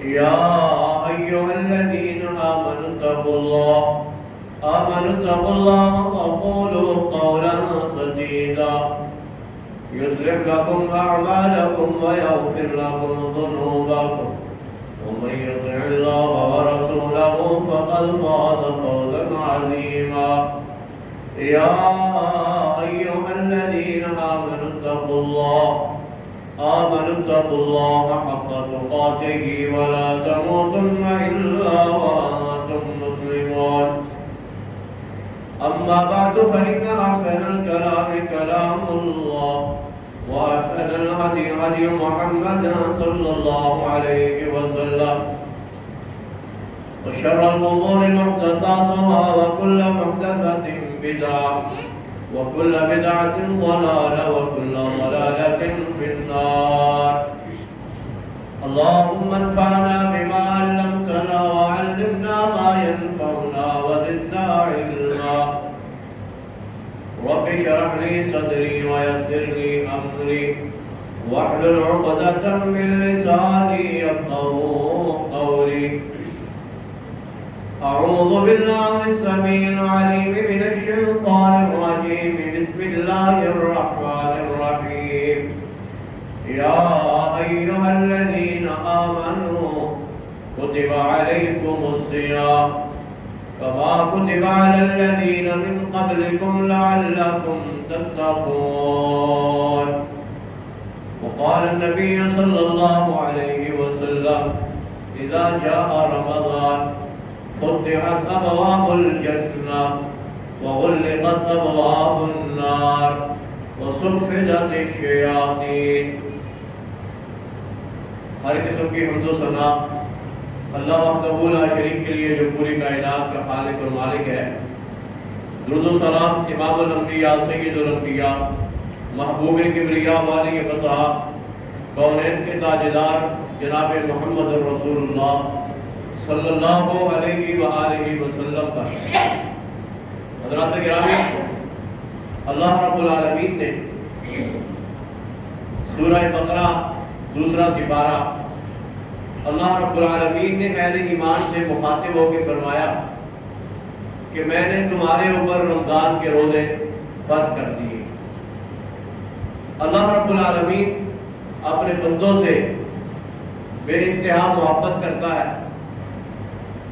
يا أيها الذين آمنوا اتقوا الله وقولوا قولا سديدا يصلح لكم أعمالكم ويغفر لكم ذنوبكم ومن يطع الله ورسوله فقد فاز فوزا عظيما يا أيها الذين آمنوا اتقوا الله حق تقاته ولا تموتن إلا وأنتم مسلمون أما بعد فإن أحسن الكلام كلام الله وأحسن الهدي هدي محمد صلى الله عليه وسلم وشر الأمور محدثاتها وكل محدثة بدعة وكل بدعة ضلالة وكل ضلالة في النار. اللهم انفعنا بما علمتنا وعلمنا ما ينفعنا وزدنا علما. رب اشرح لي صدري ويسر لي أمري واحلل عقدة من لساني يفقهوا قولي. أعوذ بالله السميع العليم من الشيطان الرجيم. بسم الله الرحمن الرحيم. يا أيها الذين آمنوا كتب عليكم الصيام كما كتب على الذين من قبلكم لعلكم تتقون. وقال النبي صلى الله عليه وسلم إذا جاء رمضان فتحت أبواب الجنة وغلقت أبواب النار وصفدت الشياطين. ہر قسم کی حمد و ثنا اللہ وحدہ لا شریک کے لیے جو پوری کائنات کا خالق اور مالک ہے. درود و سلام امام الانبیاء سید الانبیاء محبوب کبریا والی فتح کونین کے تاجدار جناب محمد رسول اللہ صلی اللہ علیہ وآلہ وسلم پر. حضرات گرامی، اللہ رب العالمین نے سورہ بقرہ دوسرا سپارہ اللہ رب العالمین نے اہل ایمان سے مخاطب ہو کے فرمایا کہ میں نے تمہارے اوپر رمضان کے روزے فرض کر دیے. اللہ رب العالمین اپنے بندوں سے بے انتہا محبت کرتا ہے.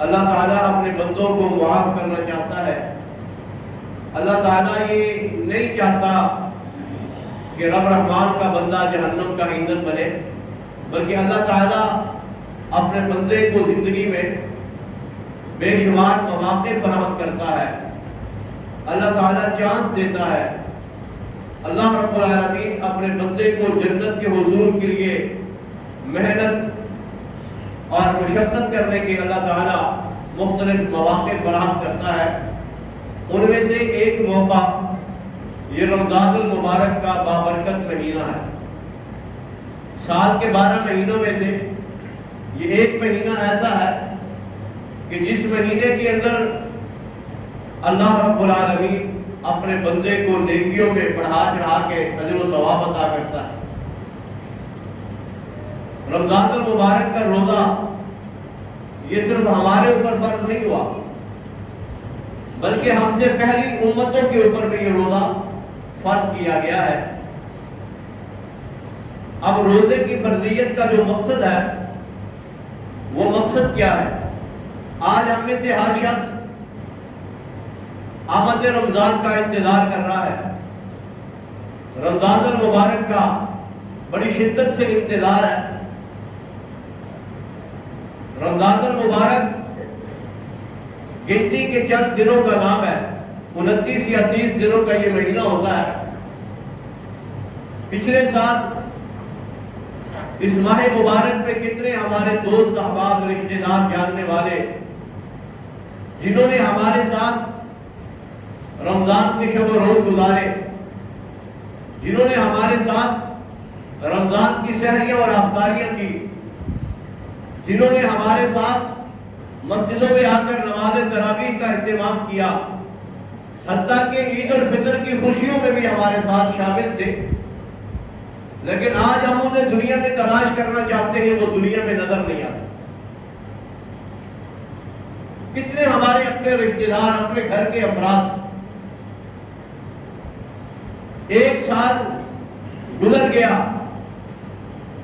اللہ تعالیٰ اپنے بندوں کو معاف کرنا چاہتا ہے. اللہ تعالیٰ یہ نہیں چاہتا کہ رب رحمان کا بندہ جہنم کا ایندھن بنے، بلکہ اللہ تعالیٰ اپنے بندے کو زندگی میں بے شمار مواقع فراہم کرتا ہے. اللہ تعالیٰ چانس دیتا ہے. اللہ رب العالمین اپنے بندے کو جنت کے حضور کے لیے محنت اور مشقت کرنے کے اللہ تعالیٰ مختلف مواقع فراہم کرتا ہے. ان میں سے ایک موقع یہ رمضان المبارک کا بابرکت مہینہ ہے. سال کے 12 مہینوں میں سے یہ ایک مہینہ ایسا ہے کہ جس مہینے کے اندر اللہ رب العالمین اپنے بندے کو نیکیوں میں بڑھا چڑھا کے اجر و ثواب عطا کرتا ہے. رمضان المبارک کا روزہ یہ صرف ہمارے اوپر فرض نہیں ہوا، بلکہ ہم سے پہلی امتوں کے اوپر بھی یہ روزہ فرض کیا گیا ہے. اب روزے کی فرضیت کا جو مقصد ہے وہ مقصد کیا ہے؟ آج ہم میں سے ہر شخص آمد رمضان کا انتظار کر رہا ہے. رمضان المبارک کا بڑی شدت سے انتظار ہے. رمضان المبارک گنتی کے چند دنوں کا نام ہے. 29 یا 30 دنوں کا یہ مہینہ ہوتا ہے. پچھلے سال اس ماہ مبارک پہ کتنے ہمارے دوست احباب رشتہ دار جاننے والے جنہوں نے ہمارے ساتھ رمضان کے شب و روز گزارے، جنہوں نے ہمارے ساتھ رمضان کی سحریاں اور افطاریاں کی، جنہوں نے ہمارے ساتھ مسجدوں میں آ کر نماز تراویح کا اہتمام کیا، حتیٰ کہ عید الفطر کی خوشیوں میں بھی ہمارے ساتھ شامل تھے. لیکن آج ہم انہیں دنیا میں تلاش کرنا چاہتے ہیں، وہ دنیا میں نظر نہیں آتے۔ کتنے ہمارے اپنے رشتہ دار، اپنے گھر کے افراد 1 سال گزر گیا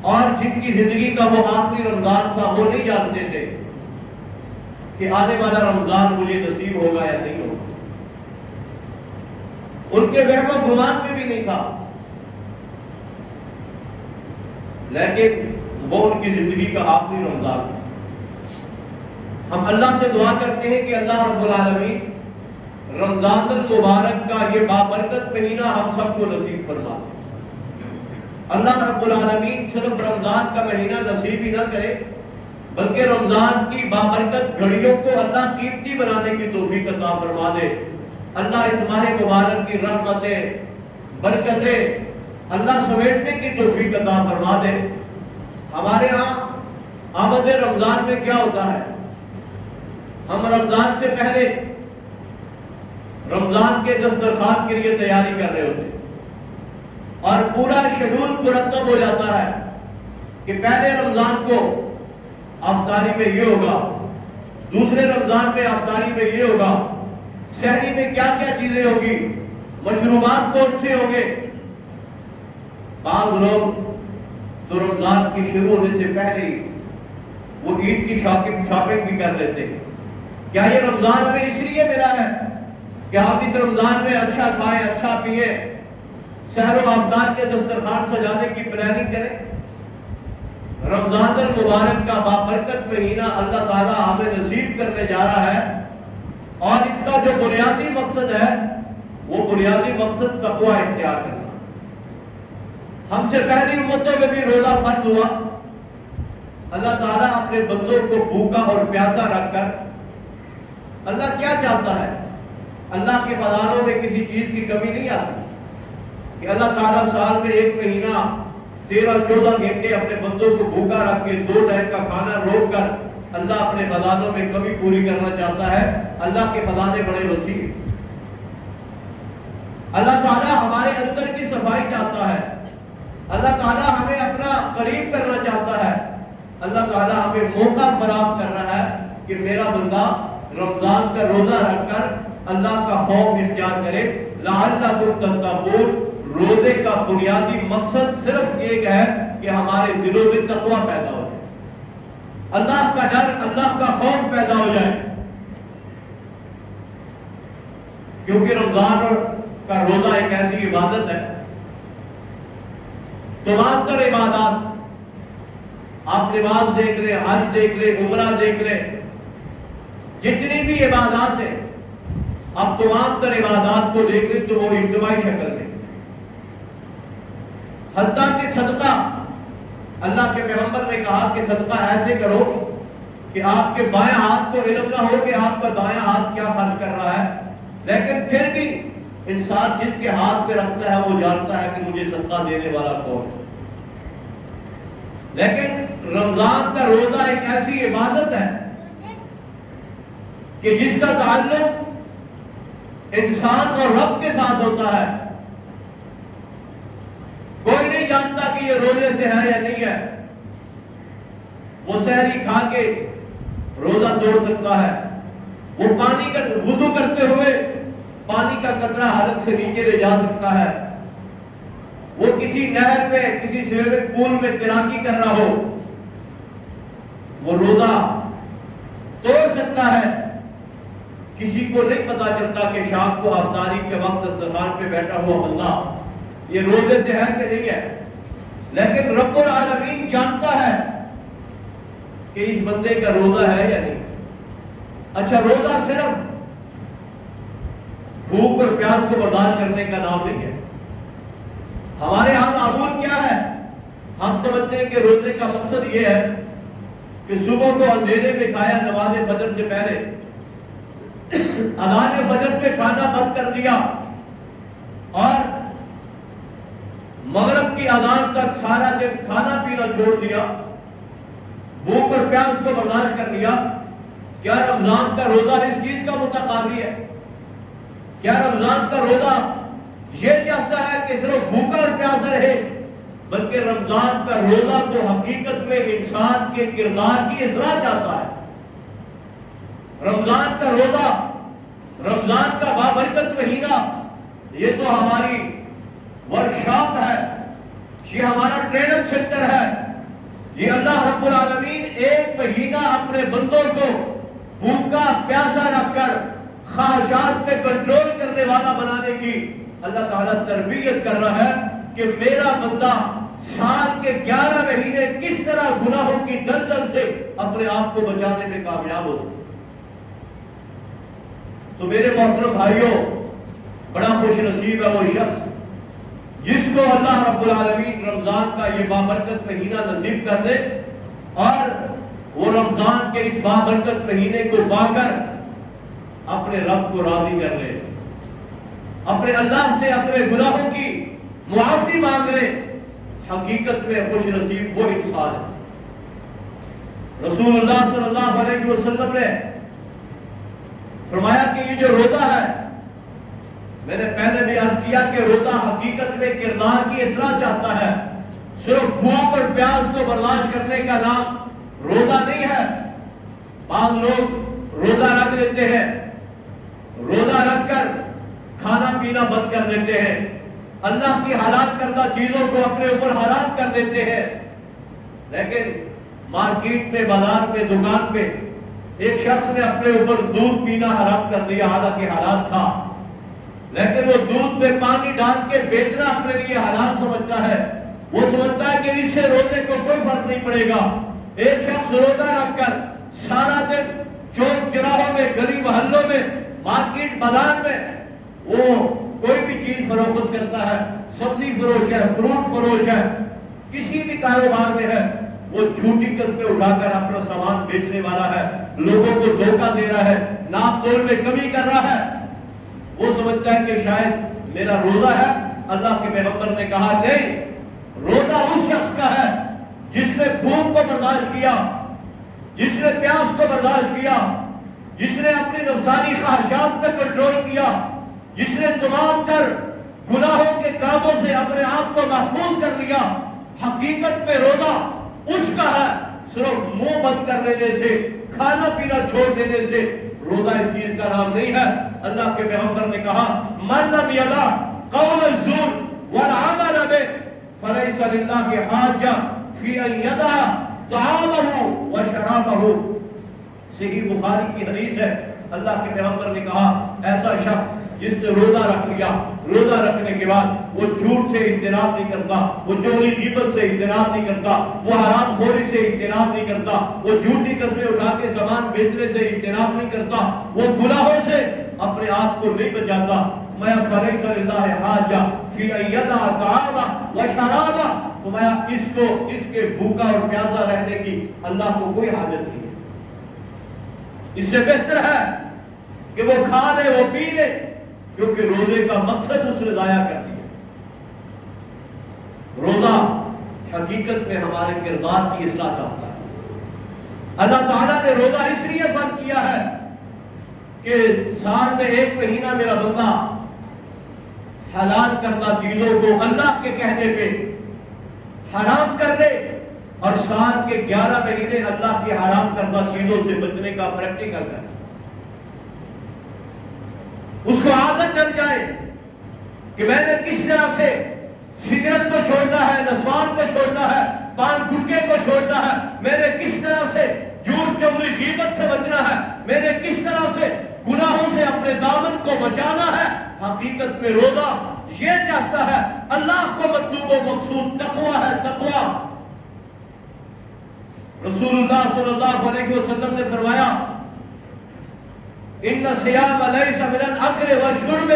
اور جن کی زندگی کا وہ آخری رمضان تھا، وہ نہیں جانتے تھے کہ آنے والا رمضان مجھے نصیب ہوگا یا نہیں ہوگا۔ ان کے وہم و گمان میں بھی نہیں تھا، لیکن وہ ان کی زندگی کا آخری رمضان تھا۔ ہم اللہ سے دعا کرتے ہیں کہ اللہ رب العالمین رمضان المبارک کا یہ بابرکت مہینہ ہم سب کو نصیب فرما دے۔ اللہ رب العالمین صرف رمضان کا مہینہ نصیب ہی نہ کرے، بلکہ رمضان کی بابرکت گھڑیوں کو اللہ قیمتی بنانے کی توفیق عطا فرما دے۔ اللہ اس ماہ مبارک کی رحمتیں، برکتیں اللہ سمیٹنے کی توفیق عطا فرما دے۔ ہمارے ہاں آمد رمضان میں کیا ہوتا ہے؟ ہم رمضان سے پہلے رمضان کے دسترخوان کے لیے تیاری کر رہے ہوتے ہیں اور پورا شیڈول مرتب ہو جاتا ہے کہ پہلے رمضان کو افطاری میں یہ ہوگا، دوسرے رمضان میں افطاری میں یہ ہوگا، سحری میں کیا کیا چیزیں ہوگی، مشروبات کون سے ہوں گے۔ بعض لوگ تو رمضان کی شروع ہونے سے پہلے ہی وہ عید کی شاپنگ بھی کر لیتے ہیں۔ کیا یہ رمضان ہمیں اس لیے ملا ہے کہ آپ اس رمضان میں اچھا کھائیں، اچھا پیئیں، سحر و افطار کے دسترخوان سجانے کی پلاننگ کریں؟ رمضان المبارک کا بابرکت مہینہ اللہ تعالیٰ ہمیں نصیب کرنے جا رہا ہے، اور اس کا جو بنیادی مقصد ہے وہ بنیادی مقصد تقوی اختیار کرنا۔ ہم سے پہلی امتوں میں بھی روزہ فرض ہوا۔ اللہ تعالیٰ اپنے بندوں کو بھوکا اور پیاسا رکھ کر، اللہ کیا چاہتا ہے؟ اللہ کے خزانوں میں کسی چیز کی کمی نہیں آتی کہ اللہ تعالیٰ سال میں 1 مہینہ 13-14 گھنٹے اپنے بندوں کو بھوکا رکھ کے 2 ٹائم کا کھانا روک کر اللہ اپنے خزانوں میں کمی پوری کرنا چاہتا ہے۔ اللہ کے خزانے بڑے وسیع۔ اللہ تعالیٰ ہمارے اندر کی صفائی چاہتا ہے، اللہ تعالیٰ ہمیں اپنا قریب کرنا چاہتا ہے، اللہ تعالیٰ ہمیں موقع فراہم کر رہا ہے کہ میرا بندہ رمضان کا روزہ رکھ کر اللہ کا خوف اختیار کرے۔ لعلکم تتقون، روزے کا بنیادی مقصد صرف ایک ہے کہ ہمارے دلوں میں تقوی پیدا ہو جائے، اللہ کا ڈر، اللہ کا خوف پیدا ہو جائے۔ کیونکہ رمضان کا روزہ ایک ایسی عبادت ہے، تمام تر عبادات، آپ نماز دیکھ لیں، حج دیکھ لیں، عمرہ دیکھ لیں، جتنی بھی عبادات ہیں، اب تمام تر عبادات کو دیکھ لیں تو وہ اجتماعی شکل میں، حتیٰ کہ صدقہ، اللہ کے پیغمبر نے کہا کہ صدقہ ایسے کرو کہ آپ کے بائیں ہاتھ کو علم نہ ہو کہ آپ کا دائیں ہاتھ کیا خرچ کر رہا ہے، لیکن پھر بھی انسان جس کے ہاتھ پہ رکھتا ہے وہ جانتا ہے کہ مجھے صدقہ دینے والا کون ہے۔ لیکن رمضان کا روزہ ایک ایسی عبادت ہے کہ جس کا تعلق انسان اور رب کے ساتھ ہوتا ہے۔ کوئی نہیں جانتا کہ یہ روزے سے ہے یا نہیں ہے۔ وہ سحری کھا کے روزہ توڑ سکتا ہے، وہ پانی کا وضو کرتے ہوئے پانی کا قطرہ حلق سے نیچے لے جا سکتا ہے، وہ کسی نہر میں، کسی سوئمنگ پول میں تیراکی کر رہا ہو، وہ روزہ توڑ سکتا ہے۔ کسی کو نہیں پتا چلتا کہ شام کو افطاری کے وقت دسترخوان پہ بیٹھا ہوا بندہ یہ روزے سے ہے کہ نہیں ہے، لیکن رب العالمین جانتا ہے کہ اس بندے کا روزہ ہے یا نہیں۔ اچھا، روزہ صرف بھوک اور پیاس کو برداشت کرنے کا نام نہیں ہے۔ ہمارے ہاں معمول کیا ہے؟ ہم سمجھتے ہیں کہ روزے کا مقصد یہ ہے کہ صبح کو اندھیرے میں کھایا، نماز فجر سے پہلے اذان فجر پہ کھانا بند کر دیا اور مغرب کی اذان تک سارا دن کھانا پینا چھوڑ دیا، بھوک اور پیاس کو برداشت کر لیا۔ کیا رمضان کا روزہ اس چیز کا متقاضی ہے؟ کیا رمضان کا روزہ یہ چاہتا ہے کہ صرف بھوکا اور پیاسا رہے بلکہ رمضان کا روزہ تو حقیقت میں انسان کے کردار کی اصلاح چاہتا ہے۔ رمضان کا روزہ، رمضان کا بابرکت مہینہ، یہ تو ہماری ورکشاپ ہے، یہ ہمارا ٹریننگ سینٹر ہے۔ یہ اللہ رب العالمین ایک مہینہ اپنے بندوں کو بھوکا پیاسا رکھ کر خواہشات پہ کنٹرول کرنے والا بنانے کی اللہ تعالیٰ تربیت کر رہا ہے کہ میرا بندہ سال کے 11 مہینے کس طرح گناہوں کی دلدل سے اپنے آپ کو بچانے میں کامیاب ہو سکے۔ تو میرے محترم بھائیوں، بڑا خوش نصیب ہے وہ شخص جس کو اللہ رب العالمین رمضان کا یہ بابرکت مہینہ نصیب کر دے اور وہ رمضان کے اس بابرکت مہینے کو پا کر اپنے رب کو راضی کر لے، اپنے اللہ سے اپنے گناہوں کی معافی مانگ لے۔ حقیقت میں خوش نصیب وہ انسان ہے۔ رسول اللہ صلی اللہ علیہ وسلم نے فرمایا کہ یہ جو روزہ ہے، میں نے پہلے بھی عرض کیا کہ روزہ حقیقت میں کردار کی اصلاح چاہتا ہے۔ صرف بھوک اور پیاس کو برداشت کرنے کا نام روزہ نہیں ہے۔ بعض لوگ روزہ رکھ لیتے ہیں، روزہ رکھ کر کھانا پینا بند کر دیتے ہیں، اللہ کی حرام کردہ چیزوں کو اپنے اوپر حرام کر دیتے ہیں۔ لیکن مارکیٹ میں، بازار میں، دکان پہ ایک شخص نے اپنے اوپر دودھ پینا حرام کر دیا، حالانکہ حرام تھا، لیکن وہ دودھ میں پانی ڈال کے بیچنا اپنے لیے حرام سمجھتا ہے۔ وہ سمجھتا ہے کہ اس سے روزے کو کوئی فرق نہیں پڑے گا۔ ایک شخص روزہ رکھ کر سارا دن چوک چراہوں میں، گلی محلوں میں، مارکیٹ بازار میں وہ کوئی بھی چیز فروخت کرتا ہے، سبزی فروش ہے، فروٹ فروش ہے، کسی بھی کاروبار میں ہے، وہ جھوٹی قسمیں اٹھا کر اپنا سامان بیچنے والا ہے، لوگوں کو دھوکہ دے رہا ہے، ناپ تول میں کمی کر رہا ہے۔ وہ سمجھتا ہے کہ شاید میرا روزہ ہے۔ اللہ کے پیغمبر نے کہا نہیں، روزہ اس شخص کا ہے جس نے بھوک کو برداشت کیا، جس نے پیاس کو برداشت کیا، جس نے اپنی نفسانی خواہشات پر کنٹرول کیا، جس نے تمام تر گناہوں کے کاموں سے اپنے آپ کو محفوظ کر لیا۔ حقیقت میں روزہ اس کا ہے۔ صرف منہ بند کر لینے سے، کھانا پینا چھوڑ دینے سے روزہ اس چیز کا نام نہیں ہے۔ اللہ کے پیغمبر نے کہا من لم یدع قول الزور والعمل به فلیس للہ حاجہ فی ان یدع طعامہ وشرابہ۔ صحیح بخاری کی حدیث ہے، اللہ کے پیغمبر نے کہا ایسا شخص جس نے روزہ رکھ لیا، روزہ رکھنے کے بعد وہ جھوٹ سے اجتناب نہیں کرتا، وہ چوری غیبت سے اجتناب نہیں کرتا، وہ حرام خوری سے اجتناب نہیں کرتا، وہ جھوٹی قسمیں اٹھا کے سامان بیچنے سے اجتناب نہیں کرتا، وہ گناہوں سے اپنے آپ کو نہیں بچاتا۔ میں فلیس للہ حاجہ فی ان یدع طعامہ وشرابہ، تو میں اس کے بھوکا اور پیاسا رہنے کی اللہ کو کوئی حاجت نہیں ہے۔ اس سے بہتر ہے کہ وہ کھا لے، وہ پی لے، کیونکہ روزے کا مقصد اس نے ضائع کر دیا۔ روزہ حقیقت میں ہمارے کردار کی اصلاح کرتا ہے۔ اللہ تعالیٰ نے روزہ اس لیے فرض کیا ہے کہ سال میں ایک مہینہ میرا بندہ حلال کردہ چیزوں کو اللہ کے کہنے پہ حرام کر لے، اور سال کے 11 مہینے اللہ کی حرام کردہ چیزوں سے بچنے کا پریکٹیکل کرے۔ اس کو عادت ڈل جائے کہ میں نے کس طرح سے سگریٹ کو چھوڑنا ہے، نسوان کو چھوڑنا ہے، پان گٹکے کو چھوڑنا ہے، میں نے کس طرح سے جھوٹ چغلی غیبت سے بچنا ہے، میں نے کس طرح سے گناہوں سے اپنے دامن کو بچانا ہے۔ حقیقت میں روزہ یہ چاہتا ہے، اللہ کو مطلوب و مقصود تقوی ہے، تقوی۔ رسول اللہ صلی اللہ علیہ وسلم نے فرمایا ان الصیام لیس من الاکل والشرب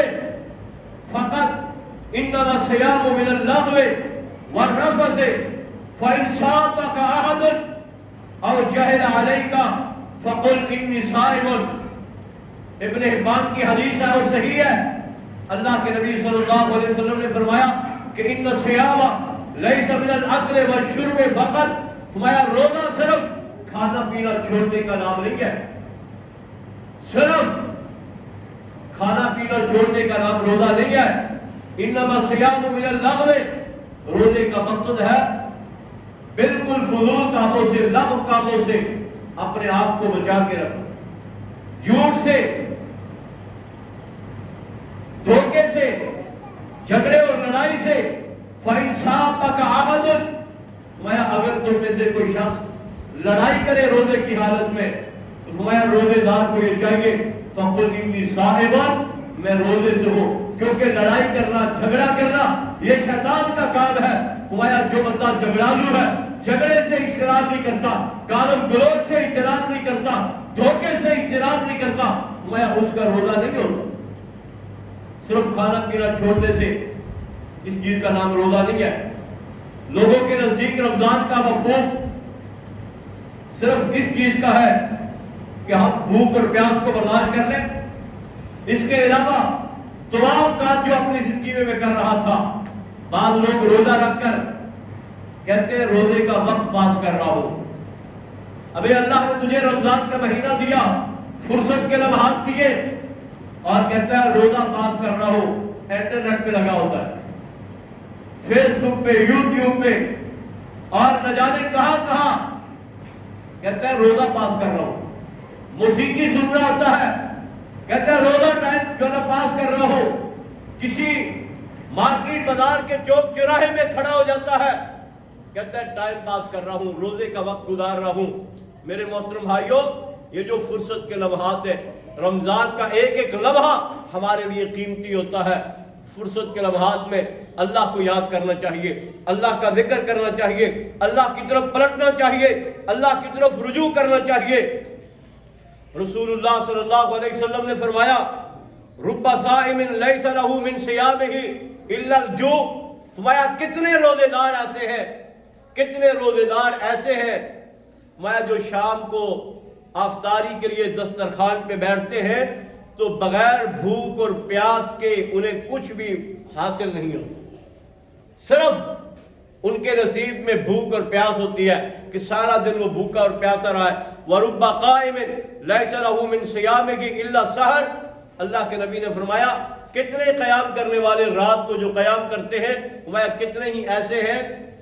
فقط انما الصیام من اللغو والرفث فإن صامك أحد او جهل عليك فقل انی صائم۔ ابن حبان کی حدیث ہے اور صحیح ہے۔ اللہ کے نبی صلی اللہ علیہ وسلم نے فرمایا کہ ان الصیام لیس من الاکل والشرب فقط، فرمایا روزہ صرف کھانا پینا چھوڑنے کا نام نہیں ہے، صرف کھانا پینا چھوڑنے کا نام روزہ نہیں ہے۔ انما الصیام من اللغو روزے کا مقصد ہے بالکل فضول کاموں سے، لغو کاموں سے اپنے آپ کو بچا کے رکھنا، جھوٹ سے، دھوکے سے، جھگڑے اور لڑائی سے۔ فَإِنْ صَابَكَ عَبَدٌ، میں اگر تم میں سے کوئی شخص لڑائی کرے روزے کی حالت میں تو فرمایا روزے دار کو یہ چاہیے فَقُلْ إِنِّي صَائِمٌ، میں روزے سے ہوں، کیونکہ لڑائی کرنا، جھگڑا کرنا یہ شیطان کا کام ہے۔ فرمایا جو بندہ جھگڑالو ہے، جھگڑے سے اجتناب نہیں کرتا، گالم گلوچ سے اجتناب نہیں کرتا، دھوکے سے اجتناب نہیں کرتا، فرمایا اس کا روزہ نہیں ہوتا۔ صرف کھانا پینا چھوڑنے سے اس چیز کا نام روزہ نہیں ہے۔ لوگوں کے نزدیک رمضان کا مفہوم صرف اس چیز کا ہے کہ ہم بھوک اور پیاس کو برداشت کر لیں، اس کے علاوہ تمام کام جو اپنی زندگی میں کر رہا تھا۔ بعض لوگ روزہ رکھ کر کہتے ہیں روزے کا وقت پاس کر رہا ہوں۔ ابھی اللہ نے تجھے رمضان کا مہینہ دیا، فرصت کے لمحات دیے، اور کہتا ہے روزہ پاس کر رہا ہوں، انٹرنیٹ پہ لگا ہوتا ہے، فیس بک پہ، یوٹیوب پہ، اور نہ جانے کہاں کہاں، کہتا ہے روزہ پاس کر رہا ہوں۔ موسیقی سن رہا ہوتا ہے، کہتا ہے روزہ ٹائم جو نہ پاس کر رہا ہو۔ کسی مارکیٹ بازار کے چوک چوراہے میں کھڑا ہو جاتا ہے، کہتا ہے ٹائم پاس کر رہا ہوں، روزے کا وقت گزار رہا ہوں۔ میرے محترم بھائیوں، یہ جو فرصت کے لمحات ہے، رمضان کا ایک ایک لمحہ ہمارے لیے قیمتی ہوتا ہے۔ فرصت کے لمحات میں اللہ کو یاد کرنا چاہیے، اللہ کا ذکر کرنا چاہیے، اللہ کی طرف پلٹنا چاہیے، اللہ کی طرف رجوع کرنا چاہیے۔ رسول اللہ صلی اللہ علیہ وسلم نے فرمایا رب صائم لیس لہ من صیامہ الا الجوع، فرمایا کتنے روزے دار ایسے ہیں، کتنے روزے دار ایسے ہیں، فرمایا جو شام کو افطاری کے لیے دسترخوان پہ بیٹھتے ہیں تو بغیر بھوک اور پیاس کے انہیں کچھ بھی حاصل نہیں ہوتا، صرف ان کے نصیب میں بھوک اور پیاس ہوتی ہے کہ سارا دن وہ بھوکا اور پیاسا رہا ہے۔ وَرُبَّ قَائِمٍ لَيْسَ لَهُ مِنْ صِيَامِهِ إِلَّا السَّحَرُ، اللہ کے نبی نے فرمایا کتنے قیام کرنے والے رات کو جو قیام کرتے ہیں، وہ کتنے ہی ایسے ہیں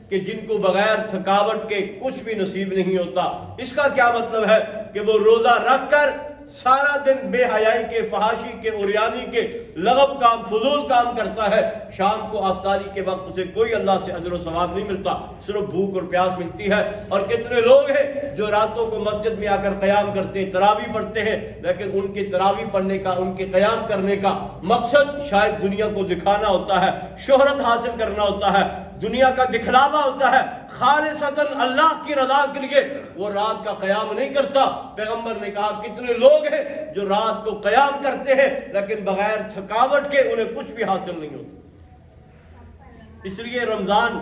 کہ جن کو بغیر تھکاوٹ کے کچھ بھی نصیب نہیں ہوتا۔ اس کا کیا مطلب ہے کہ وہ روزہ رکھ کر سارا دن بے حیائی کے، فحاشی کے، عریانی کے، لغو کام، فضول کام کرتا ہے، شام کو افطاری کے وقت اسے کوئی اللہ سے اجر و ثواب نہیں ملتا، صرف بھوک اور پیاس ملتی ہے۔ اور کتنے لوگ ہیں جو راتوں کو مسجد میں آ کر قیام کرتے ہیں، تراویح پڑھتے ہیں، لیکن ان کے تراویح پڑھنے کا، ان کے قیام کرنے کا مقصد شاید دنیا کو دکھانا ہوتا ہے، شہرت حاصل کرنا ہوتا ہے، دنیا کا دکھلاوا ہوتا ہے، خالصتاً اللہ کی رضا کے لیے وہ رات کا قیام نہیں کرتا۔ پیغمبر نے کہا کتنے لوگ ہیں جو رات کو قیام کرتے ہیں لیکن بغیر تھکاوٹ کے انہیں کچھ بھی حاصل نہیں ہوتا۔ اس لیے رمضان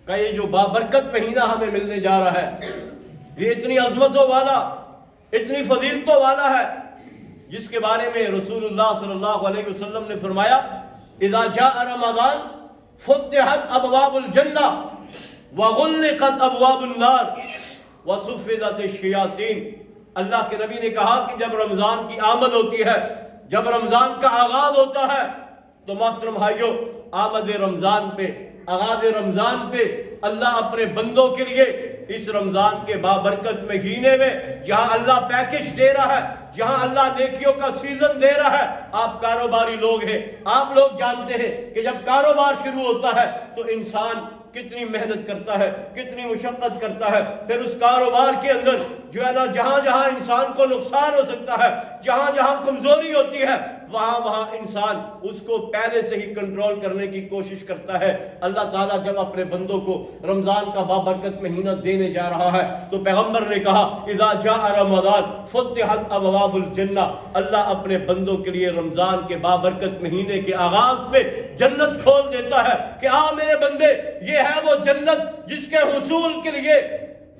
کا یہ جو بابرکت مہینہ ہمیں ملنے جا رہا ہے، یہ اتنی عظمتوں والا، اتنی فضیلتوں والا ہے، جس کے بارے میں رسول اللہ صلی اللہ علیہ وسلم نے فرمایا اذا جاء رمضان فتحت ابواب الجنہ وغلقت ابواب النار وصفدت الشیاطین۔ اللہ کے نبی نے کہا کہ جب رمضان کی آمد ہوتی ہے، جب رمضان کا آغاز ہوتا ہے تو محترم بھائیوں، آمد رمضان پہ، آغاز رمضان پہ اللہ اپنے بندوں کے لیے اس رمضان کے بابرکت مہینے میں جہاں اللہ پیکج دے رہا ہے، جہاں اللہ نیکیوں کا سیزن دے رہا ہے۔ آپ کاروباری لوگ ہیں، آپ لوگ جانتے ہیں کہ جب کاروبار شروع ہوتا ہے تو انسان کتنی محنت کرتا ہے، کتنی مشقت کرتا ہے، پھر اس کاروبار کے اندر جو ہے نا جہاں جہاں انسان کو نقصان ہو سکتا ہے، جہاں جہاں کمزوری ہوتی ہے، وہاں انسان اس کو پہلے سے ہی کنٹرول کرنے کی کوشش کرتا ہے۔ اللہ تعالیٰ جب اپنے بندوں کو رمضان کا بابرکت مہینہ دینے جا رہا ہے تو پیغمبر نے کہا اذا جاء رمضان فتحت ابواب الجنہ، اللہ اپنے بندوں کے لیے رمضان کے بابرکت مہینے کے آغاز پہ جنت کھول دیتا ہے کہ آ میرے بندے، یہ ہے وہ جنت جس کے حصول کے لیے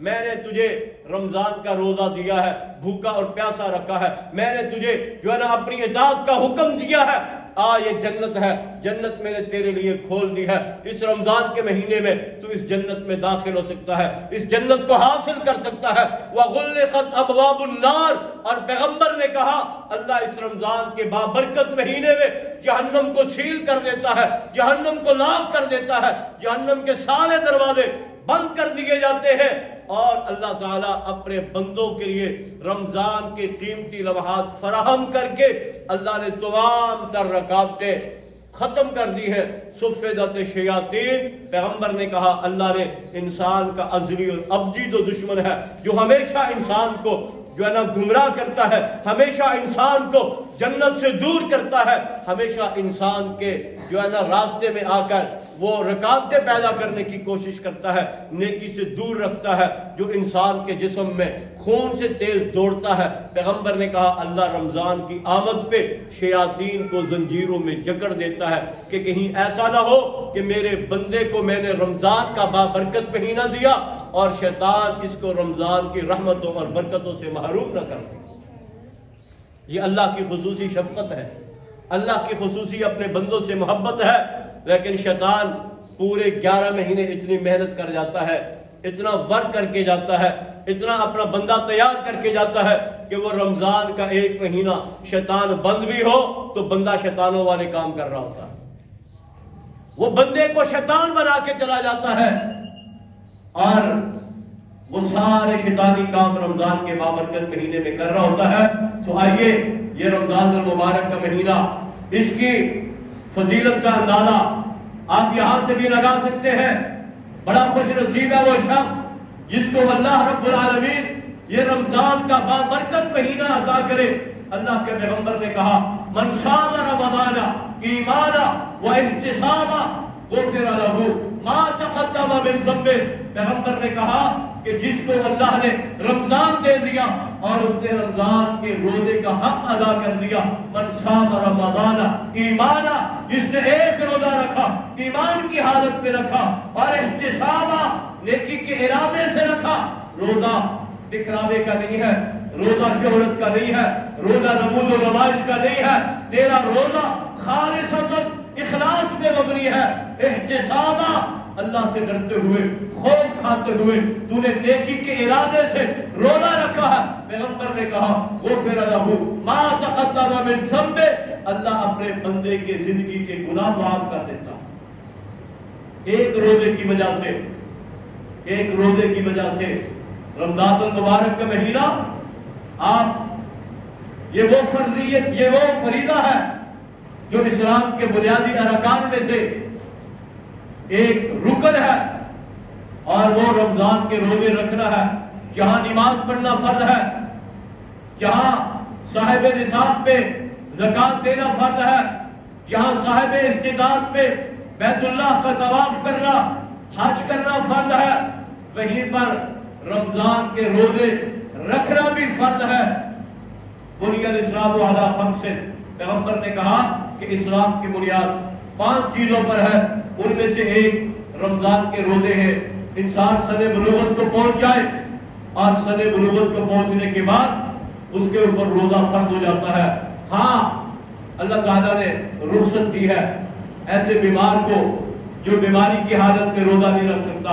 میں نے تجھے رمضان کا روزہ دیا ہے، بھوکا اور پیاسا رکھا ہے، میں نے تجھے جو ہے نا اپنی اطاعت کا حکم دیا ہے، یہ جنت ہے، جنت میں نے تیرے لیے کھول دی ہے، اس رمضان کے مہینے میں تو اس جنت میں داخل ہو سکتا ہے، اس جنت کو حاصل کر سکتا ہے۔ وَغُلِّقَتْ أَبْوَابُ النَّارِ، اور پیغمبر نے کہا اللہ اس رمضان کے بابرکت مہینے میں جہنم کو سیل کر دیتا ہے، جہنم کو لاک کر دیتا ہے، جہنم کے سارے دروازے بند کر دیے جاتے ہیں، اور اللہ تعالیٰ اپنے بندوں کے لیے رمضان کے قیمتی لمحات فراہم کر کے اللہ نے تمام تر رکاوٹیں ختم کر دی ہے۔ صفدت الشیاطین، پیغمبر نے کہا اللہ نے انسان کا ازلی اور ابدی تو دشمن ہے جو ہمیشہ انسان کو جو ہے نا گمراہ کرتا ہے، ہمیشہ انسان کو جنت سے دور کرتا ہے، ہمیشہ انسان کے جو ہے نا راستے میں آ کر وہ رکاوٹیں پیدا کرنے کی کوشش کرتا ہے، نیکی سے دور رکھتا ہے، جو انسان کے جسم میں خون سے تیز دوڑتا ہے۔ پیغمبر نے کہا اللہ رمضان کی آمد پہ شیاطین کو زنجیروں میں جکڑ دیتا ہے کہ کہیں ایسا نہ ہو کہ میرے بندے کو میں نے رمضان کا بابرکت مہینہ دیا اور شیطان اس کو رمضان کی رحمتوں اور برکتوں سے محروم نہ کر دے۔ یہ اللہ کی خصوصی شفقت ہے، اللہ کی خصوصی اپنے بندوں سے محبت ہے، لیکن شیطان پورے 11 مہینے اتنی محنت کر جاتا ہے، اتنا ورک کر کے جاتا ہے، اتنا اپنا بندہ تیار کر کے جاتا ہے کہ وہ رمضان کا ایک مہینہ شیطان بند بھی ہو تو بندہ شیطانوں والے کام کر رہا ہوتا ہے، وہ بندے کو شیطان بنا کے چلا جاتا ہے، اور وہ سارے شیطانی کام رمضان کے بابرکت مہینے میں کر رہا ہوتا ہے۔ تو آئیے یہ رمضان المبارک کا مہینہ، اس کی فضیلت کا اندازہ آپ یہاں سے بھی لگا سکتے ہیں۔ بڑا خوش نصیب ہے وہ شخص جس کو اللہ رب العالمین یہ رمضان کا بابرکت مہینہ عطا کرے۔ اللہ کے پیغمبر نے کہا من صام رمضان ایمانا واحتسابا غفر له ما تقدم من ذنبه، پیغمبر نے کہا کہ جس کو اللہ نے رمضان دے دیا اور اس نے رمضان کے روزے کا حق ادا کر دیا، من صام رمضان ایمانا، جس نے ایک روزہ رکھا ایمان کی حالت میں رکھا، اور احتسابا، نیکی کے ارادے سے رکھا۔ روزہ دکھلاوے کا نہیں ہے، روزہ شہرت کا نہیں ہے، روزہ نمود و نمائش کا نہیں ہے، تیرا روزہ خالصتاً اخلاص میں مبنی ہے، احتسابا، اللہ سے ڈرتے ہوئے، خوف کھاتے ہوئے، تو نے نیکی کے ارادے سے روزہ رکھا ہے۔ پیغمبر نے کہا غفر له ما تقدم من ذنبه، اللہ اپنے بندے کے زندگی کے گناہ معاف کر دیتا۔ ایک روزے کی وجہ سے، ایک روزے کی وجہ سے رمضان المبارک کا مہینہ، آپ یہ وہ فرضیت، یہ وہ فریضہ ہے جو اسلام کے بنیادی ارکان میں سے ایک رکن ہے، اور وہ رمضان کے روزے رکھنا ہے۔ جہاں نماز پڑھنا فرض ہے، جہاں صاحب نصاب پہ زکوٰۃ دینا فرض ہے، جہاں صاحب استطاعت پہ بیت اللہ کا طواف کرنا، حج کرنا فرض ہے، وہیں پر رمضان کے روزے رکھنا بھی فرض ہے۔ بنی الاسلام علی خمس، پیغمبر نے کہا کہ اسلام کی بنیاد 5 چیزوں پر ہے، ان میں سے ایک رمضان کے روزے ہیں۔ انسان سن بلوغت کو پہنچ جائے اور سن بلوغت کو پہنچنے کے بعد اس کے اوپر روزہ فرض ہو جاتا ہے۔ ہاں اللہ تعالیٰ نے رخصت دی ہے ایسے بیمار کو جو بیماری کی حالت میں روزہ نہیں رکھ سکتا،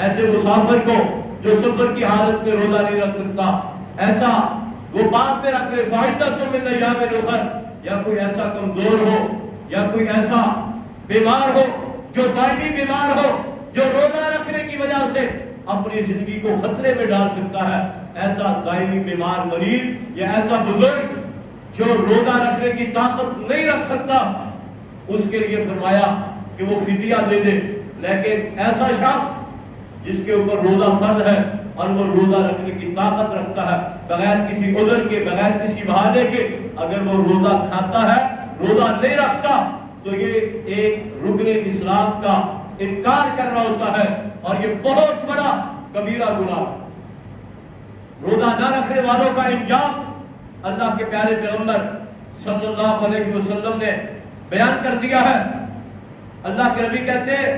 ایسے مسافر کو جو سفر کی حالت میں روزہ نہیں رکھ سکتا، ایسا وہ بعد میں رکھ لے، فائدۃ من ایام اخر، یا کوئی ایسا کمزور ہو یا کوئی ایسا بیمار ہو جو دائمی بیمار ہو، جو روزہ رکھنے کی وجہ سے اپنی زندگی کو خطرے میں ڈال سکتا ہے، ایسا دائمی بیمار مریض یا ایسا بزرگ جو روزہ رکھنے کی طاقت نہیں رکھ سکتا، اس کے لیے فرمایا کہ وہ فدیہ دے دے۔ لیکن ایسا شخص جس کے اوپر روزہ فرض ہے اور وہ روزہ رکھنے کی طاقت رکھتا ہے، بغیر کسی عذر کے، بغیر کسی بہانے کے اگر وہ روزہ کھاتا ہے، روزہ نہیں رکھتا، تو یہ ایک رکن اسلام کا انکار کر رہا ہوتا ہے، اور یہ بہت بڑا کبیرہ گناہ۔ روزہ نہ رکھنے والوں کا انجام اللہ کے پیارے پیغمبر صلی اللہ علیہ وسلم نے بیان کر دیا ہے۔ اللہ کے نبی کہتے ہیں،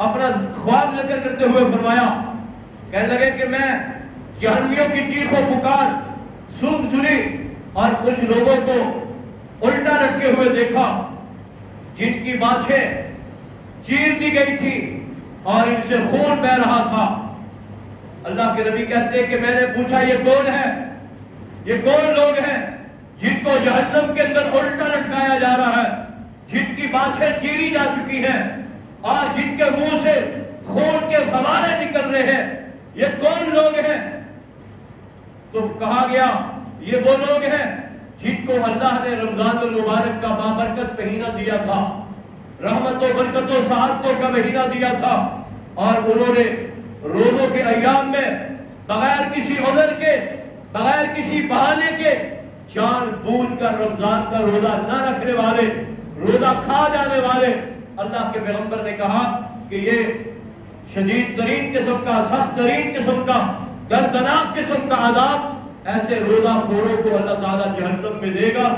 اپنا خواب ذکر کرتے ہوئے فرمایا کہنے لگے کہ میں جہنمیوں کی چیخ و پکار سنی اور کچھ لوگوں کو الٹا لٹکے ہوئے دیکھا جن کی بانچیں چیر دی گئی تھی اور ان سے خون بہ رہا تھا۔ اللہ کے نبی کہتے ہیں کہ میں نے پوچھا یہ کون ہے، یہ کون لوگ ہیں جن کو جہنم کے اندر الٹا لٹکایا جا رہا ہے، جن کی بانچیں چیری جا چکی ہیں اور جن کے منہ سے خون کے فوارے نکل رہے ہیں، یہ کون لوگ ہیں؟ تو کہا گیا یہ وہ لوگ ہیں جن کو اللہ نے رمضان المبارک کا بابرکت مہینہ دیا تھا، رحمت و برکت و سعادتوں کا مہینہ دیا تھا، اور انہوں نے روزوں کے ایام میں بغیر کسی عذر کے، بغیر کسی بہانے کے جان بوجھ کر رمضان کا روزہ نہ رکھنے والے، روزہ کھا جانے والے، اللہ کے پیغمبر نے کہا کہ یہ شدید ترین قسم کا، سخت ترین قسم کا، دردناک قسم کا عذاب ایسے روزہ خوروں کو اللہ تعالیٰ جہنم میں دے گا۔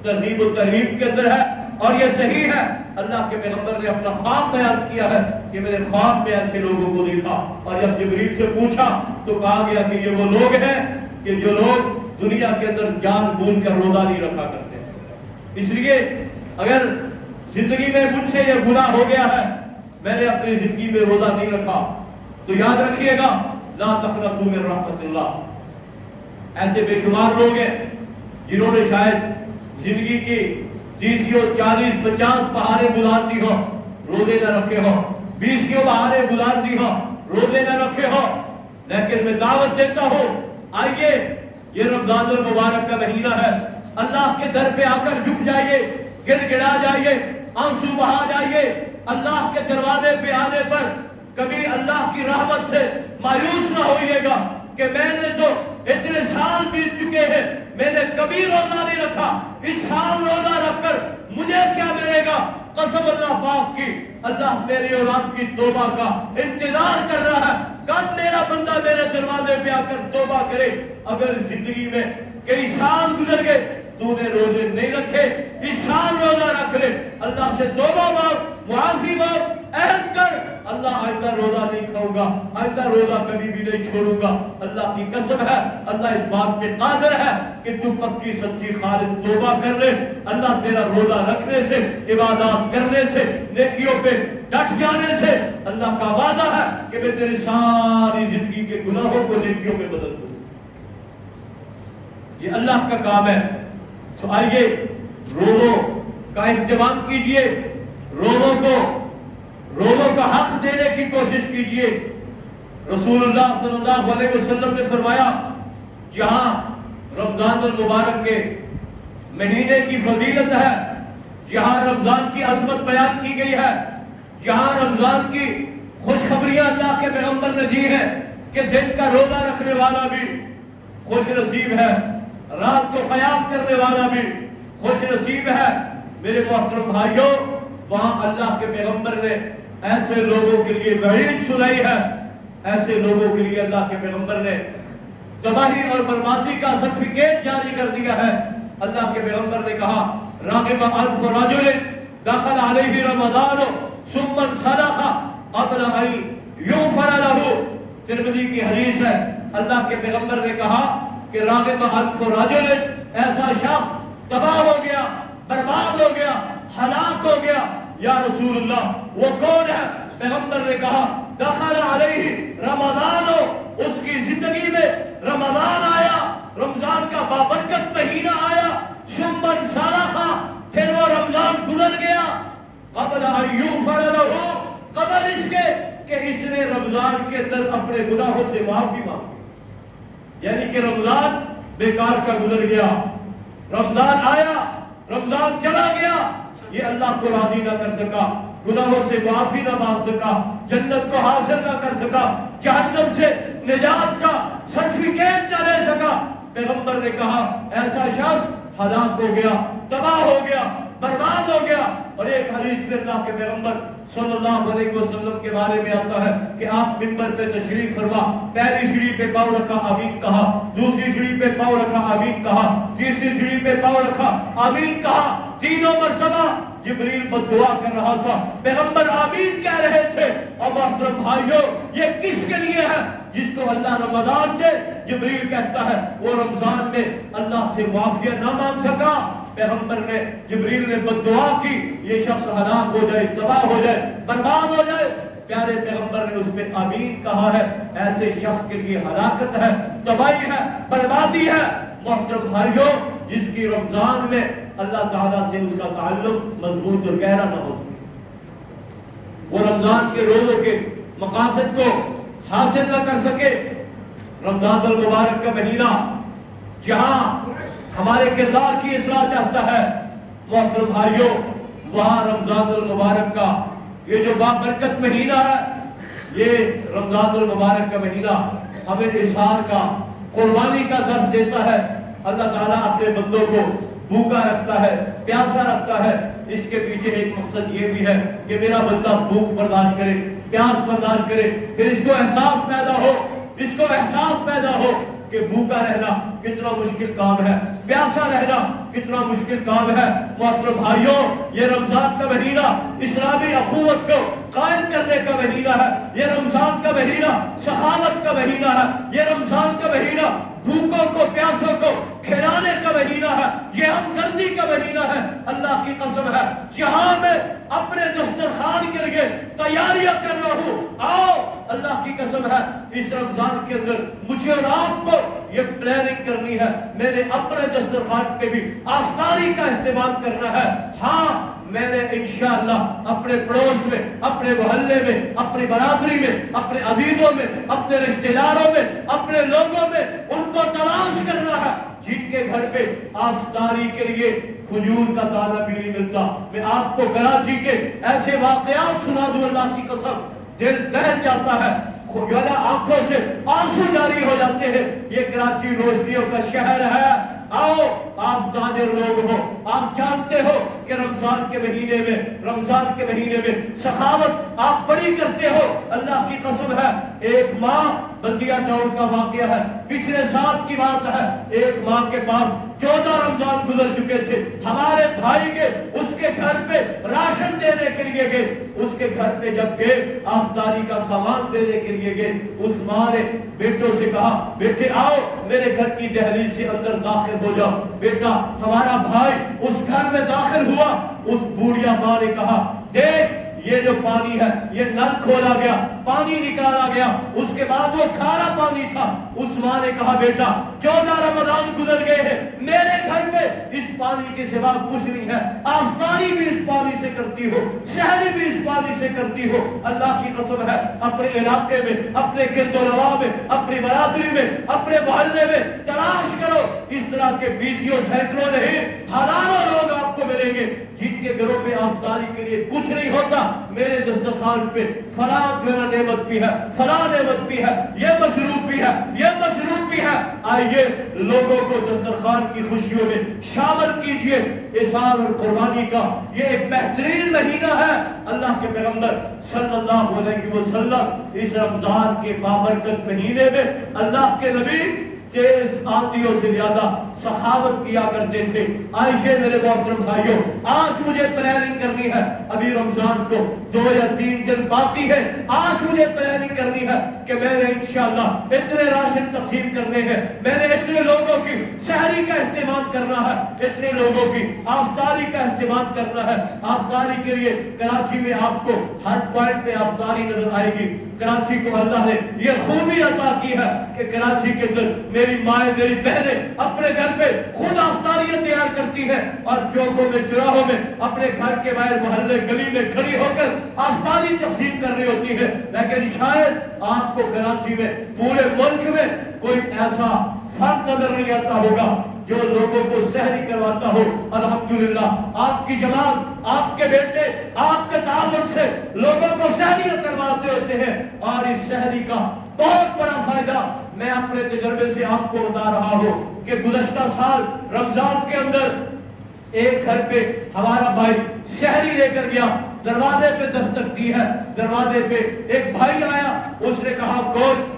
ترغیب و ترہیب کے اندر ہے اور یہ صحیح ہے۔ اللہ کے پیغمبر نے اپنا خواب بیان کیا ہے کہ میں نے خواب میں ایسے لوگوں کو دیکھا، اور جب جبریل سے پوچھا تو کہا گیا کہ یہ وہ لوگ ہیں کہ جو لوگ دنیا کے اندر جان بوجھ کر روزہ نہیں رکھا کرتے۔ اس لیے اگر زندگی میں مجھ سے یہ گناہ ہو گیا ہے، میں نے اپنی زندگی میں روزہ نہیں رکھا، تو یاد رکھیے گا لا تقنطوا من رحمت اللہ۔ ایسے بے شمار لوگ ہیں جنہوں نے شاید زندگی کی 30 40 50 بہاریں گزار دی ہو، روزے نہ رکھے ہو، 20 بہاریں گزار دی ہو، روزے نہ رکھے ہو، لیکن میں دعوت دیتا ہوں آئیے، یہ رمضان المبارک کا مہینہ ہے، اللہ کے در پہ آ کر جھک جائیے، گر گڑا جائیے، آنسو بہا جائیے۔ اللہ کے دروازے پہ آنے پر کبھی اللہ کی رحمت سے مایوس نہ ہوئیے گا کہ میں نے تو اتنے سال بیت چکے ہیں، میں نے کبھی روزہ نہیں رکھا، اس سال روزہ رکھ کر مجھے کیا ملے گا؟ قسم اللہ پاک کی، اللہ میری اولاد کی توبہ کا انتظار کر رہا ہے، کب میرا بندہ میرے دروازے پہ آ کر توبہ کرے۔ اگر زندگی میں کئی سال گزر گئے تو نے روزے نہیں رکھے، اس سال روزہ رکھ لے، اللہ سے توبہ مانگ، معافی مانگ، عہد کر اللہ آئندہ روزہ نہیں کھاؤں گا، آئندہ روزہ کبھی بھی نہیں چھوڑوں گا۔ اللہ کی قسم ہے، اللہ اس بات پہ قادر ہے کہ تو پکی سچی خالص توبہ کر لے۔ اللہ تیرا روزہ رکھنے سے، عبادات کرنے سے، نیکیوں پہ ڈٹ جانے سے اللہ کا وعدہ ہے کہ میں تیری ساری زندگی کے گناہوں کو نیکیوں میں بدل دوں۔ یہ اللہ کا کام ہے۔ تو آئیے روزوں کا اہتمام کیجئے، روزوں کا حق دینے کی کوشش کیجئے۔ رسول اللہ صلی اللہ علیہ وسلم نے فرمایا جہاں رمضان المبارک کے مہینے کی فضیلت ہے، جہاں رمضان کی عظمت بیان کی گئی ہے، جہاں رمضان کی خوشخبریاں اللہ کے پیغمبر نے دی ہے کہ دن کا روزہ رکھنے والا بھی خوش نصیب ہے، رات کو قیام کرنے والا بھی خوش نصیب ہے۔ میرے محترم بھائیوں، وہاں اللہ کے پیغمبر نے ایسے لوگوں کے لیے وعید سنائی ہے، ایسے لوگوں کے لیے اللہ کے پیغمبر نے تباہی اور بربادی کا سرٹیفکیٹ جاری کر دیا ہے۔ اللہ کے پیغمبر نے کہا راغب انف رجل دخل علیہ رمضان ثم انسلخ قبل ان یغفر له، ترمذی کی حدیث ہے۔ اللہ کے پیغمبر نے کہا کہ راغب انف رجل، ایسا شخص تباہ ہو گیا، برباد ہو گیا، ہلاک ہو گیا۔ یا رسول اللہ وہ کون ہے؟ پیغمبر نے کہا دخل علیہ رمضان، اس کی زندگی میں رمضان آیا، رمضان کا بابرکت مہینہ آیا، ثم انسلخ، پھر وہ رمضان گزر گیا، قبل ان یغفر له، قبل اس کے کہ اس نے رمضان کے اندر اپنے گناہوں سے معافی مانگی، یعنی کہ رمضان بیکار کا گزر گیا، رمضان آیا، رمضان چلا گیا، یہ اللہ کو راضی نہ کر سکا، گناہوں سے معافی نہ مانگ سکا، جنت کو حاصل نہ کر سکا، جہنم سے نجات کا سرٹیفکیٹ نہ لے سکا۔ پیغمبر نے کہا ایسا شخص ہلاک ہو گیا، تباہ ہو گیا، برباد ہو گیا۔ اور ایک حدیث میں اللہ کے پیغمبر صلی اللہ علیہ وسلم کے بارے میں آتا ہے کہ آپ منبر پہ تشریف فرما، پہلی سیڑھی پہ پاؤں رکھا آمین کہا، دوسری سیڑھی پہ پاؤں رکھا آمین کہا، تیسری سیڑھی پہ پاؤں رکھا آمین کہا، تینوں مرتبہ جبریل بد دعا کر رہا تھا، پیغمبر آمین کہہ رہے تھے۔ اور محترم بھائیوں، یہ کس کے لیے ہے؟ جس کو اللہ رمضان دے، جبریل کہتا ہے وہ رمضان میں اللہ سے معافیت نہ مانگ سکا، پیغمبر نے جبریل نے بد دعا کی یہ شخص ہلاک ہو جائے، تباہ ہو جائے، برباد ہو جائے، پیارے پیغمبر نے اس پہ آمین کہا ہے۔ ایسے شخص کے لیے ہلاکت ہے، تباہی ہے، بربادی ہے۔ محترم بھائیوں، جس کی رمضان میں اللہ تعالیٰ سے اس کا تعلق مضبوط اور گہرا نہ ہو سکے، وہ رمضان کے روزوں کے مقاصد کو حاصل نہ کر سکے، رمضان المبارک کا مہینہ جہاں ہمارے کردار کی اصلاح چاہتا ہے، محترم بھائیوں، وہاں رمضان المبارک کا یہ جو بابرکت مہینہ ہے، یہ رمضان المبارک کا مہینہ ہمیں اظہار کا، قربانی کا درس دیتا ہے۔ اللہ تعالیٰ اپنے بندوں کو بھوکا رکھتا ہے، پیاسا رکھتا ہے۔ اس کے پیچھے ایک مقصد یہ بھی ہے کہ میرا بندہ بھوک برداشت کرے، پیاس برداشت کرے، پھر اس کو احساس پیدا ہو کہ بھوکا رہنا کتنا مشکل کام ہے، پیاسا رہنا کتنا مشکل کام ہے۔ محترم بھائیوں، یہ رمضان کا مہینہ اسلامی اخوت کو قائم کرنے کا مہینہ ہے، یہ رمضان کا مہینہ سخاوت کا مہینہ ہے، یہ رمضان کا مہینہ بھوکوں کو پیاسوں کو کھلانے کا مہینہ ہے، یہ ہمدردی کا مہینہ ہے۔ اللہ کی قسم ہے، جہاں میں اپنے دسترخوان کے لیے تیاریاں کر رہا ہوں، آؤ، اللہ کی قسم ہے، اس رمضان کے اندر مجھے اور آپ کو یہ پلاننگ کرنی ہے، میں نے اپنے دسترخوان پہ بھی افطاری کا اہتمام کرنا ہے۔ ہاں، میں نے انشاءاللہ اپنے پڑوس میں، اپنے محلے میں، اپنی برادری میں، اپنے عزیزوں میں، اپنے رشتہ داروں میں، اپنے لوگوں میں ان کو تلاش کرنا ہے جن کے گھر پہ افطاری کے لیے کھجور کا دانہ بھی نہیں ملتا۔ میں آپ کو کراچی کے ایسے واقعات سنا دوں، اللہ کی قسم دل دہل جاتا ہے، آنکھوں سے آنسو جاری ہو جاتے ہیں۔ یہ کراچی روشنیوں کا شہر ہے۔ آؤ، آپ تاجر لوگ ہو، آپ جانتے ہو کہ رمضان کے مہینے میں سخاوت آپ بڑی کرتے ہو۔ اللہ کی قسم ہے، ایک ماں، بندیا ٹاؤن کا واقعہ ہے، پچھلے سال کی بات ہے، ایک ماں کے پاس 14 رمضان گزر چکے تھے، ہمارے بھائی کے اس کے گھر پہ راشن دینے کے لیے گئے، اس کے گھر پہ جب گئے افطاری کا سامان دینے کے لیے گئے، اس ماں نے بیٹوں سے کہا، بیٹے آؤ میرے گھر کی دہلیز سے اندر داخل ہو جاؤ۔ بیٹا، ہمارا بھائی اس گھر میں داخل ہوا، اس بوڑھیا ماں نے کہا، دیکھ یہ جو پانی ہے، یہ نل کھولا گیا، پانی نکالا گیا، اس کے بعد وہ کھارا پانی تھا۔ اس ماں نے کہا، بیٹا 14 رمضان گزر گئے ہیں، میرے گھر میں اس پانی کے سوا کچھ نہیں ہے، افطاری بھی اس پانی سے کرتی ہو، سحری بھی اس پانی سے کرتی ہو۔ اللہ کی قسم ہے، اپنے علاقے میں، اپنے گرد و نواح میں، اپنی برادری میں، اپنے محلے میں تلاش کرو، اس طرح کے 20 سینکڑوں نہیں، ہزاروں لوگ آپ کو ملیں گے جن کے گھروں پہ افطاری کے لیے کچھ نہیں ہوتا۔ میرے دسترخوان پہ فلاں میرا نعمت بھی ہے، فلاں نعمت بھی ہے، یہ مشروب بھی ہے، یہ مشروب بھی ہے۔ آئیے لوگوں کو دسترخوان کی خوشیوں میں شامل کیجئے۔ اظہار اور قربانی کا یہ ایک بہترین مہینہ ہے۔ اللہ کے پیغمبر صلی اللہ علیہ وسلم اس رمضان کے بابرکت مہینے میں اللہ کے نبی تیز آندھیوں سے زیادہ سخاوت کیا کرتے تھے۔ عائشہ میرے محترم بھائیوں، آج مجھے پلاننگ کرنی ہے، ابھی رمضان کو 2 یا 3 دن باقی ہے، آج مجھے پلاننگ کرنی ہے کہ میں نے انشاءاللہ اتنے راشن تقسیم کرنے ہیں، میں نے اتنے لوگوں کی سحری کا اہتمام کرنا ہے، اتنے لوگوں کی افطاری کا اہتمام کرنا ہے۔ افطاری کے لیے کراچی میں آپ کو ہر پوائنٹ پہ افطاری نظر آئے گی۔ کراچی کو اللہ نے یہ خوبی عطا کی ہے کہ کراچی کے اندر میری مائیں، میری بہنیں اپنے گھر پہ خود افطاریاں تیار کرتی ہیں اور چوکوں میں، چراہوں میں، اپنے گھر کے باہر، محلے، گلی میں کھڑی ہو کر افطاری تقسیم کر رہی ہوتی ہے۔ لیکن شاید آپ کو کراچی میں، پورے ملک میں کوئی ایسا فرد نظر نہیں آتا ہوگا جو لوگوں کو سحری کرواتا ہو۔ الحمدللہ آپ کی جماعت، آپ کے بیٹے، آپ کے تعاون سے لوگوں کو سحری کرواتے ہوتے ہیں، اور اس سحری کا بہت بڑا فائدہ میں اپنے تجربے سے آپ کو بتا رہا ہوں کہ گزشتہ سال رمضان کے اندر ایک گھر پہ ہمارا بھائی سحری لے کر گیا، دروازے پہ دستک دی ہے، دروازے پہ ایک بھائی آیا، اس نے کہا کوئی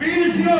20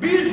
20